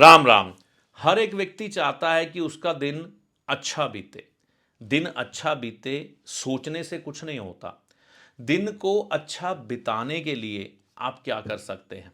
राम राम। हर एक व्यक्ति चाहता है कि उसका दिन अच्छा बीते। दिन अच्छा बीते सोचने से कुछ नहीं होता। दिन को अच्छा बिताने के लिए आप क्या कर सकते हैं?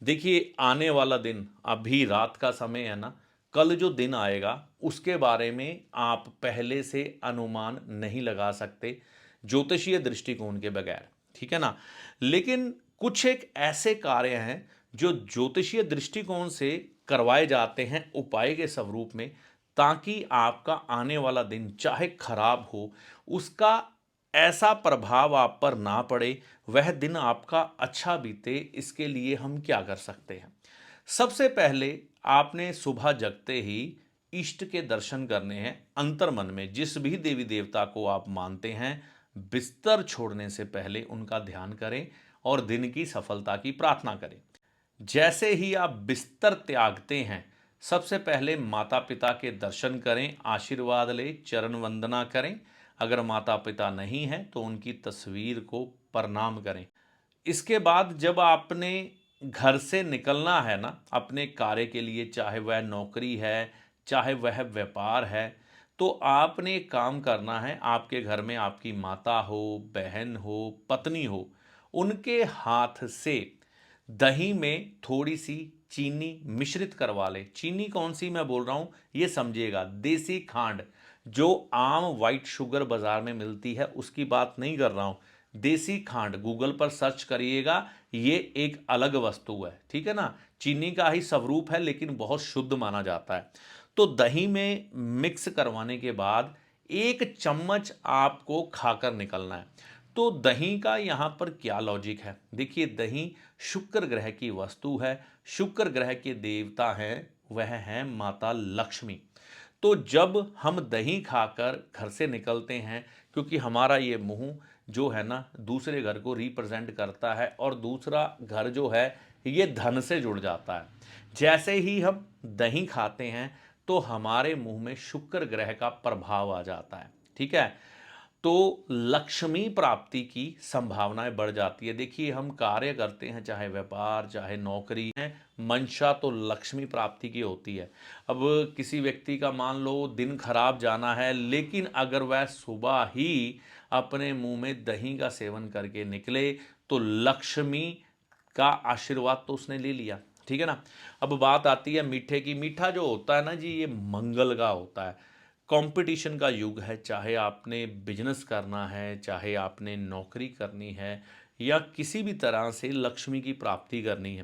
देखिए, आने वाला दिन अभी रात का समय है ना, कल जो दिन आएगा उसके बारे में आप पहले से अनुमान नहीं लगा सकते ज्योतिषीय दृष्टिकोण के बगैर, ठीक है ना। लेकिन कुछ एक ऐसे कार्य हैं जो ज्योतिषीय दृष्टिकोण से करवाए जाते हैं उपाय के स्वरूप में, ताकि आपका आने वाला दिन चाहे खराब हो, उसका ऐसा प्रभाव आप पर ना पड़े, वह दिन आपका अच्छा बीते। इसके लिए हम क्या कर सकते हैं? सबसे पहले आपने सुबह जगते ही इष्ट के दर्शन करने हैं। अंतर मन में जिस भी देवी देवता को आप मानते हैं, बिस्तर छोड़ने से पहले उनका ध्यान करें और दिन की सफलता की प्रार्थना करें। जैसे ही आप बिस्तर त्यागते हैं, सबसे पहले माता पिता के दर्शन करें, आशीर्वाद लें, चरण वंदना करें। अगर माता पिता नहीं हैं तो उनकी तस्वीर को प्रणाम करें। इसके बाद जब आपने घर से निकलना है ना अपने कार्य के लिए, चाहे वह नौकरी है, चाहे वह व्यापार है, तो आपने एक काम करना है। आपके घर में आपकी माता हो, बहन हो, पत्नी हो, उनके हाथ से दही में थोड़ी सी चीनी मिश्रित करवा ले। चीनी कौन सी मैं बोल रहा हूँ ये समझिएगा, देसी खांड। जो आम वाइट शुगर बाजार में मिलती है उसकी बात नहीं कर रहा हूँ। देसी खांड गूगल पर सर्च करिएगा, ये एक अलग वस्तु है, ठीक है ना। चीनी का ही स्वरूप है लेकिन बहुत शुद्ध माना जाता है। तो दही में मिक्स करवाने के बाद 1 चम्मच आपको खाकर निकलना है। तो दही का यहाँ पर क्या लॉजिक है? देखिए, दही शुक्र ग्रह की वस्तु है। शुक्र ग्रह के देवता हैं, वह हैं माता लक्ष्मी। तो जब हम दही खाकर घर से निकलते हैं, क्योंकि हमारा ये मुंह जो है ना दूसरे घर को रिप्रेजेंट करता है, और दूसरा घर जो है ये धन से जुड़ जाता है। जैसे ही हम दही खाते हैं तो हमारे मुंह में शुक्र ग्रह का प्रभाव आ जाता है, ठीक है। तो लक्ष्मी प्राप्ति की संभावनाएं बढ़ जाती है। देखिए, हम कार्य करते हैं, चाहे व्यापार चाहे नौकरी है, मंशा तो लक्ष्मी प्राप्ति की होती है। अब किसी व्यक्ति का मान लो दिन खराब जाना है, लेकिन अगर वह सुबह ही अपने मुंह में दही का सेवन करके निकले तो लक्ष्मी का आशीर्वाद तो उसने ले लिया, ठीक है ना। अब बात आती है मीठे की। मीठा जो होता है ना जी, ये मंगल का होता है। कंपटीशन का युग है, चाहे आपने बिजनेस करना है, चाहे आपने नौकरी करनी है, या किसी भी तरह से लक्ष्मी की प्राप्ति करनी है,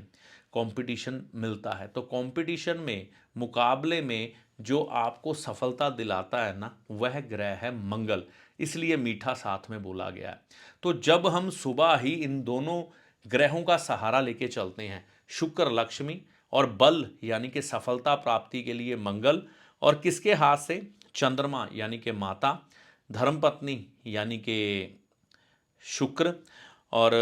कंपटीशन मिलता है। तो कंपटीशन में, मुकाबले में जो आपको सफलता दिलाता है ना, वह ग्रह है मंगल। इसलिए मीठा साथ में बोला गया है। तो जब हम सुबह ही इन दोनों ग्रहों का सहारा लेके चलते हैं, शुक्र लक्ष्मी और बल यानी कि सफलता प्राप्ति के लिए मंगल, और किसके हाथ से? चंद्रमा यानी कि माता, धर्मपत्नी यानी कि शुक्र, और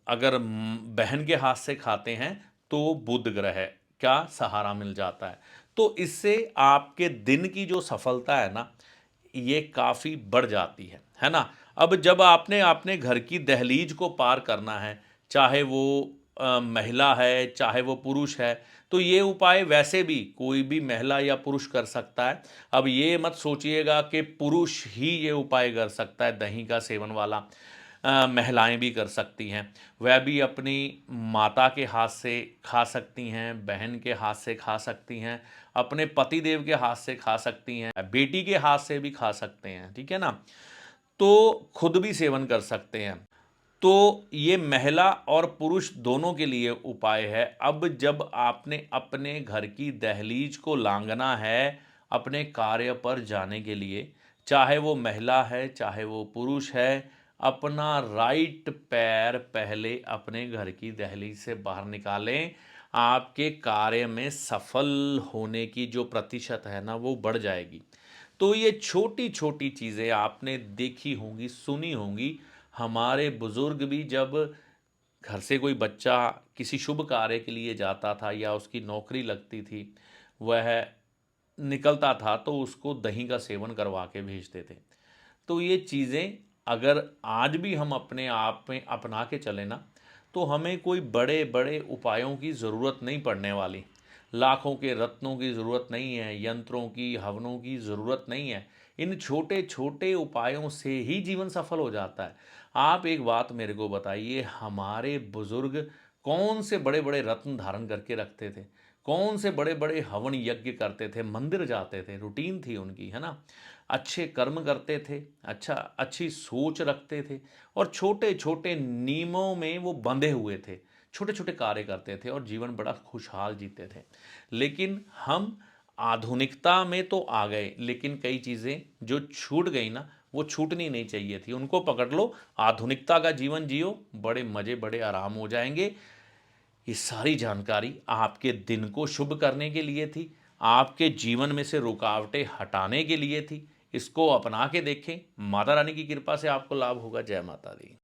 अगर बहन के हाथ से खाते हैं तो बुध ग्रह का सहारा मिल जाता है। तो इससे आपके दिन की जो सफलता है ना, ये काफ़ी बढ़ जाती है ना। अब जब आपने अपने घर की दहलीज को पार करना है, चाहे वो महिला है चाहे वो पुरुष है, तो ये उपाय वैसे भी कोई भी महिला या पुरुष कर सकता है। अब ये मत सोचिएगा कि पुरुष ही ये उपाय कर सकता है, दही का सेवन वाला। महिलाएं भी कर सकती हैं। वह भी अपनी माता के हाथ से खा सकती हैं, बहन के हाथ से खा सकती हैं, अपने पति देव के हाथ से खा सकती हैं, बेटी के हाथ से भी खा सकते हैं, ठीक है ना। तो खुद भी सेवन कर सकते हैं। तो ये महिला और पुरुष दोनों के लिए उपाय है। अब जब आपने अपने घर की दहलीज को लांघना है अपने कार्य पर जाने के लिए, चाहे वो महिला है चाहे वो पुरुष है, अपना राइट पैर पहले अपने घर की दहलीज से बाहर निकालें। आपके कार्य में सफल होने की जो प्रतिशत है ना, वो बढ़ जाएगी। तो ये छोटी छोटी चीज़ें आपने देखी होंगी, सुनी होंगी। हमारे बुजुर्ग भी जब घर से कोई बच्चा किसी शुभ कार्य के लिए जाता था या उसकी नौकरी लगती थी, वह निकलता था तो उसको दही का सेवन करवा के भेजते थे। तो ये चीज़ें अगर आज भी हम अपने आप में अपना के चलें ना, तो हमें कोई बड़े बड़े उपायों की ज़रूरत नहीं पड़ने वाली। लाखों के रत्नों की ज़रूरत नहीं है, यंत्रों की, हवनों की ज़रूरत नहीं है। इन छोटे-छोटे उपायों से ही जीवन सफल हो जाता है। आप एक बात मेरे को बताइए, हमारे बुज़ुर्ग कौन से बड़े-बड़े रत्न धारण करके रखते थे? कौन से बड़े-बड़े हवन यज्ञ करते थे, मंदिर जाते थे, रूटीन थी उनकी, है ना? अच्छे कर्म करते थे, अच्छी सोच रखते थे और छोटे-छोटे नियमों में वो बंधे हुए थे। छोटे-छोटे कार्य करते थे और जीवन बड़ा खुशहाल जीते थे। लेकिन हम आधुनिकता में तो आ गए, लेकिन कई चीज़ें जो छूट गई ना, वो छूटनी नहीं चाहिए थी। उनको पकड़ लो, आधुनिकता का जीवन जियो, बड़े मज़े, बड़े आराम हो जाएँगे। ये सारी जानकारी आपके दिन को शुभ करने के लिए थी, आपके जीवन में से रुकावटें हटाने के लिए थी। इसको अपना के देखें, माता रानी की कृपा से आपको लाभ होगा। जय माता दी।